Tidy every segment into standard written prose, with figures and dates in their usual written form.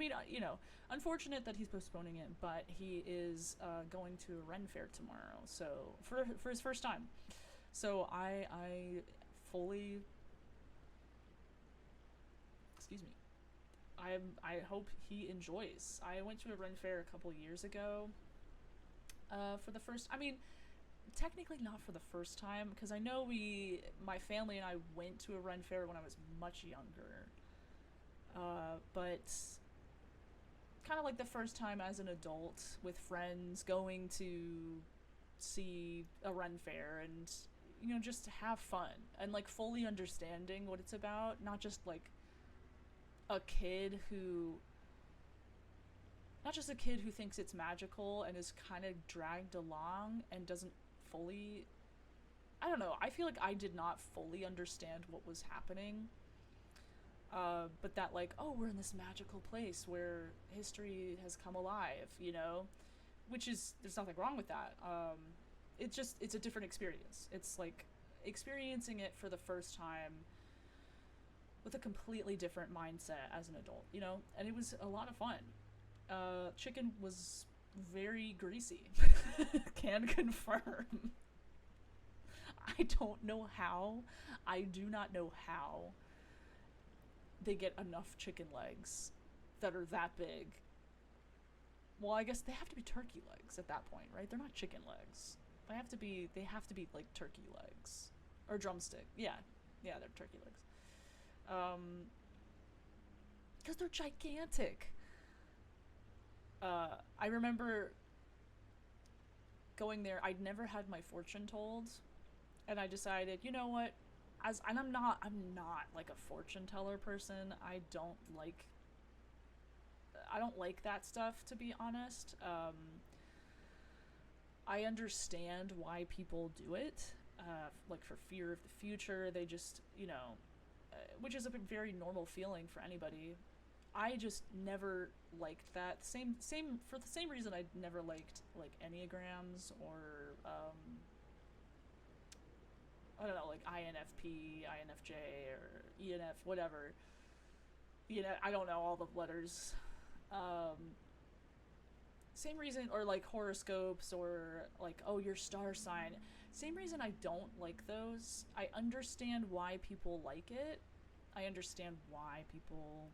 mean, unfortunate that he's postponing it, but he is going to a Ren Fair tomorrow. So for his first time, so I fully, excuse me. I hope he enjoys. I went to a Ren Fair a couple years ago. For the first, I mean, technically not for the first time because I know my family and I went to a Ren Fair when I was much younger. But kind of like the first time as an adult with friends going to see a Ren Fair and just have fun and like fully understanding what it's about, not just like a kid who not just a kid who thinks it's magical and is kind of dragged along and doesn't fully, I don't know, I feel like I did not fully understand what was happening. But that, like, oh, we're in this magical place where history has come alive, which is, there's nothing wrong with that. It's a different experience. It's like experiencing it for the first time with a completely different mindset as an adult, and it was a lot of fun. Chicken was very greasy. Can confirm. I don't know how. I do not know how they get enough chicken legs that are that big. Well, I guess they have to be turkey legs at that point, right? They're not chicken legs. They have to be like turkey legs or drumstick. Yeah. Yeah, they're turkey legs. Cuz they're gigantic. I remember going there. I'd never had my fortune told, and I decided, you know what? And I'm not like a fortune teller person. I don't like that stuff, to be honest. I understand why people do it, like for fear of the future. They just, which is a very normal feeling for anybody. I just never liked that. Same for the same reason I never liked like enneagrams or I don't know, like INFP, INFJ, or ENF, whatever. I don't know all the letters. Um, Same reason, or like horoscopes, or like, oh, your star sign. Same reason I don't like those. I understand why people like it. I understand why people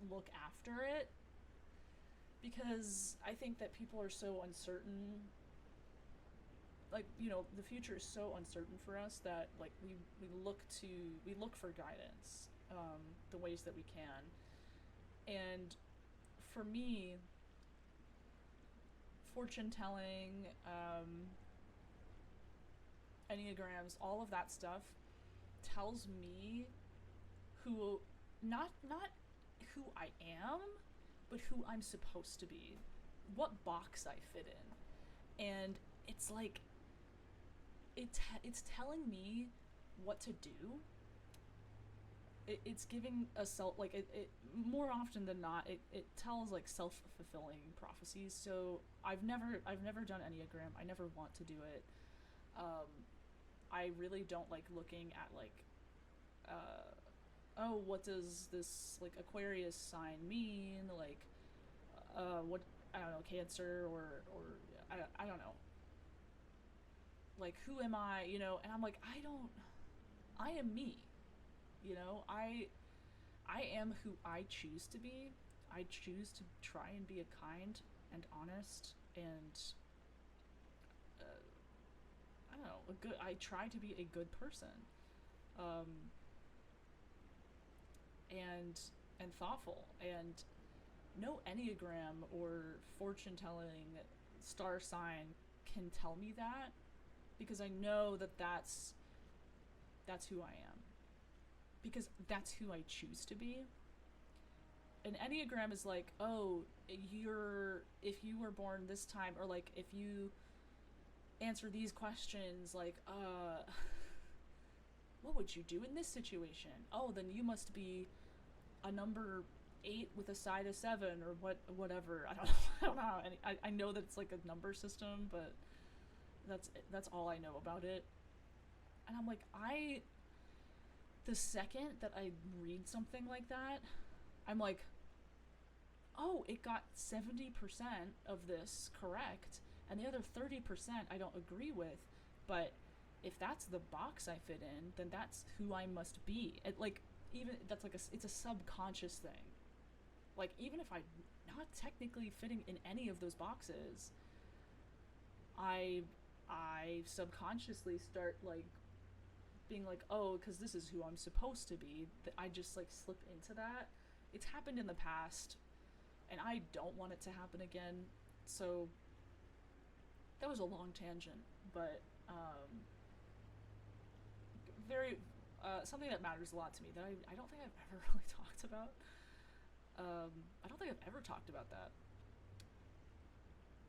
look after it, because I think that people are so uncertain. Like, the future is so uncertain for us that like we look for guidance, the ways that we can. And for me, fortune telling, enneagrams, all of that stuff tells me who, not who I am, but who I'm supposed to be, what box I fit in. And it's like it's telling me what to do. It's giving a self, like, it more often than not, it tells like self-fulfilling prophecies. So I've never done enneagram. I never want to do it. um I really don't like looking at like, uh oh, what does this like Aquarius sign mean, like, what, I don't know, Cancer, or I don't know, like, who am I, and I'm like, I am me, I am who I choose to be. I choose to try and be a kind and honest and, uh, I don't know, I try to be a good person, um and thoughtful, and no enneagram or fortune telling star sign can tell me that, because I know that that's who I am, because that's who I choose to be. An enneagram is like, oh, if you were born this time, or like if you answer these questions, like, what would you do in this situation? Oh, then you must be a number 8 with a side of 7, or whatever. I don't know. I don't know. I know that it's like a number system, but that's all I know about it. And I'm like, the second that I read something like that, I'm like, oh, it got 70% of this correct, and the other 30% I don't agree with, but if that's the box I fit in, then that's who I must be. Like, even that's like it's a subconscious thing. Like, even if I'm not technically fitting in any of those boxes, I I subconsciously start like being like, oh, because this is who I'm supposed to be. That I just like slip into that. It's happened in the past, and I don't want it to happen again. So that was a long tangent, but very something that matters a lot to me that I don't think I've ever really talked about. I don't think I've ever talked about that.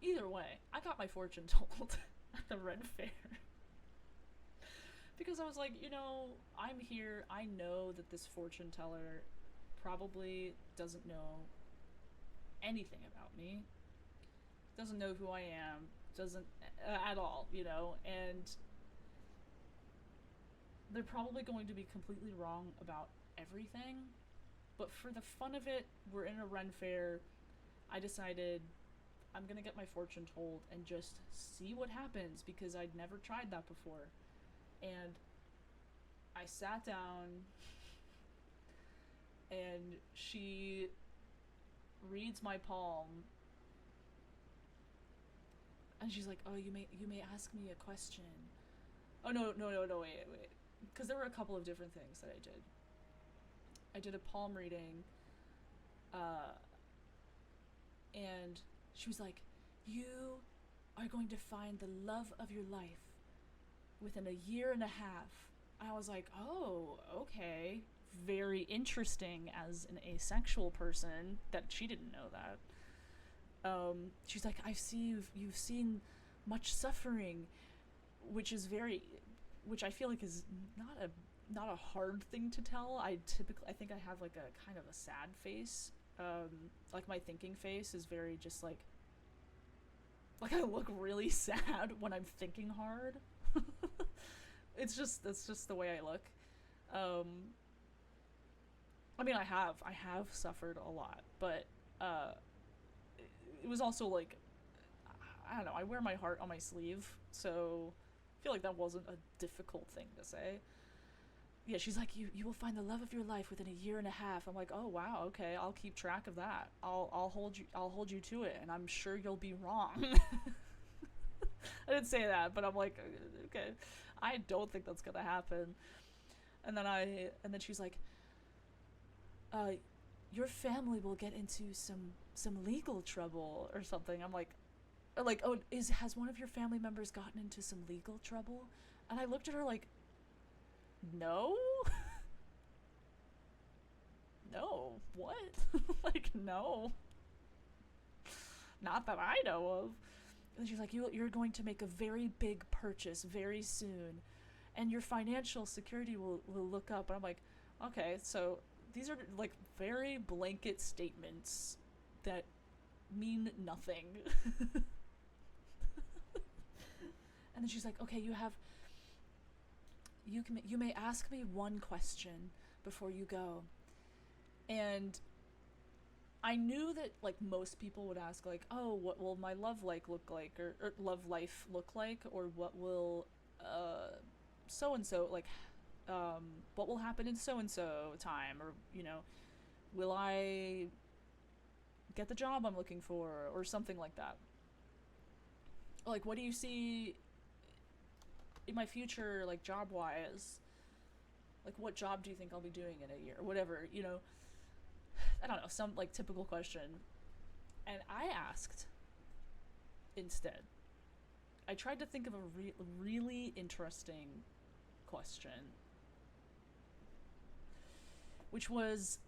Either way, I got my fortune told at the Ren Fair because I was like, I'm here. I know that this fortune teller probably doesn't know anything about me, doesn't know who I am, doesn't at all, and they're probably going to be completely wrong about everything. But for the fun of it, we're in a Ren Fair. I decided I'm gonna get my fortune told and just see what happens because I'd never tried that before. And I sat down and she reads my palm and she's like, "Oh, you may ask me a question." Oh no, wait. Because there were a couple of different things that I did. I did a palm reading, uh, and she was like, "You are going to find the love of your life within a year and a half." I was like, "Oh, okay, very interesting." As an asexual person, that she didn't know that. She's like, "I see you've seen much suffering, which is very, which I feel like is not a hard thing to tell. I think I have like a kind of a sad face. Like my thinking face is very just like I look really sad when I'm thinking hard. That's just the way I look. Um, I mean, I have suffered a lot, but uh, it was also like, I don't know. I wear my heart on my sleeve, so I feel like that wasn't a difficult thing to say. Yeah, she's like, you will find the love of your life within a year and a half. I'm like, oh wow, okay, I'll keep track of that. I'll hold you to it, and I'm sure you'll be wrong. I didn't say that, but I'm like, okay, I don't think that's gonna happen. And then she's like, uh, your family will get into some legal trouble or something. I'm like, oh, is has one of your family members gotten into some legal trouble? And I looked at her like, no, no, what? Like, no, not that I know of. And she's like, you're going to make a very big purchase very soon, and your financial security will look up. And I'm like, okay, so these are like very blanket statements that mean nothing. And then she's like, okay, you may ask me one question before you go. And I knew that like most people would ask like, oh, what will my love like look like, or love life look like, or what will so and so like, what will happen in so and so time, or will I get the job I'm looking for, or something like that. Like, what do you see in my future, like job wise? Like, what job do you think I'll be doing in a year, or whatever, I don't know, some like typical question. And I asked instead, I tried to think of a really interesting question, which was,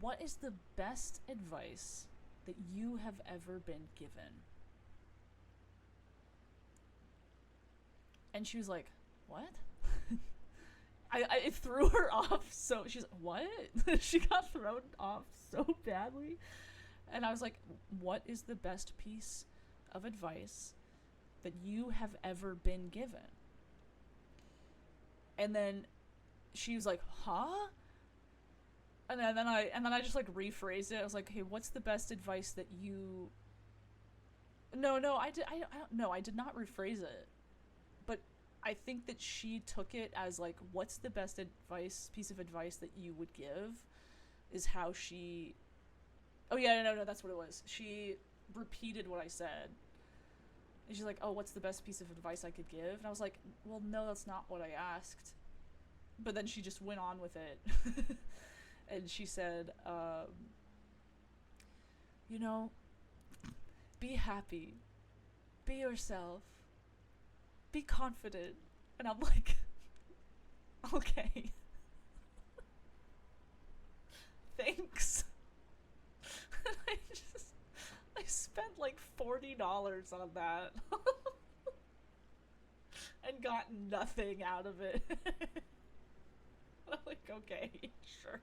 what is the best advice that you have ever been given? And she was like, what? I threw her off. So she's like, what? She got thrown off so badly. And I was like, what is the best piece of advice that you have ever been given? And then she was like, huh? and then I just like rephrased it. I was like, "Hey, what's the best advice that you?" No, no, I don't know. I did not rephrase it, but I think that she took it as like, "What's the best piece of advice that you would give?" Is how she. Oh yeah, no, no, that's what it was. She repeated what I said. And she's like, "Oh, what's the best piece of advice I could give?" And I was like, "Well, no, that's not what I asked." But then she just went on with it. And she said, you know, be happy, be yourself, be confident. And I'm like, okay, thanks. And I spent like $40 on that and got nothing out of it. I'm like, okay, sure.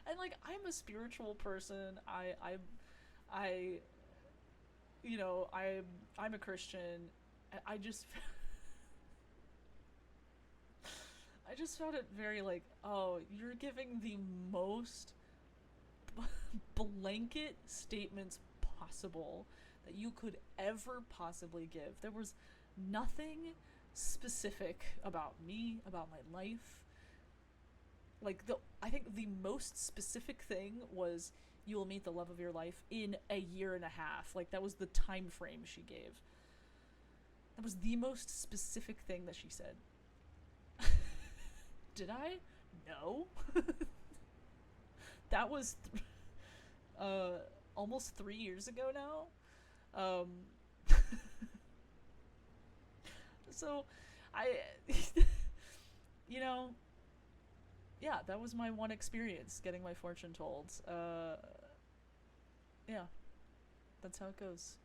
And like, I'm a spiritual person. I, I'm a Christian. I just, I just found it very like, oh, you're giving the most blanket statements possible that you could ever possibly give. There was nothing specific about me, about my life. Like I think the most specific thing was you will meet the love of your life in a year and a half. Like that was the time frame she gave. That was the most specific thing that she said. Did I? No. That was uh almost 3 years ago now. Um, so I, you know, yeah, that was my one experience getting my fortune told. Yeah, that's how it goes.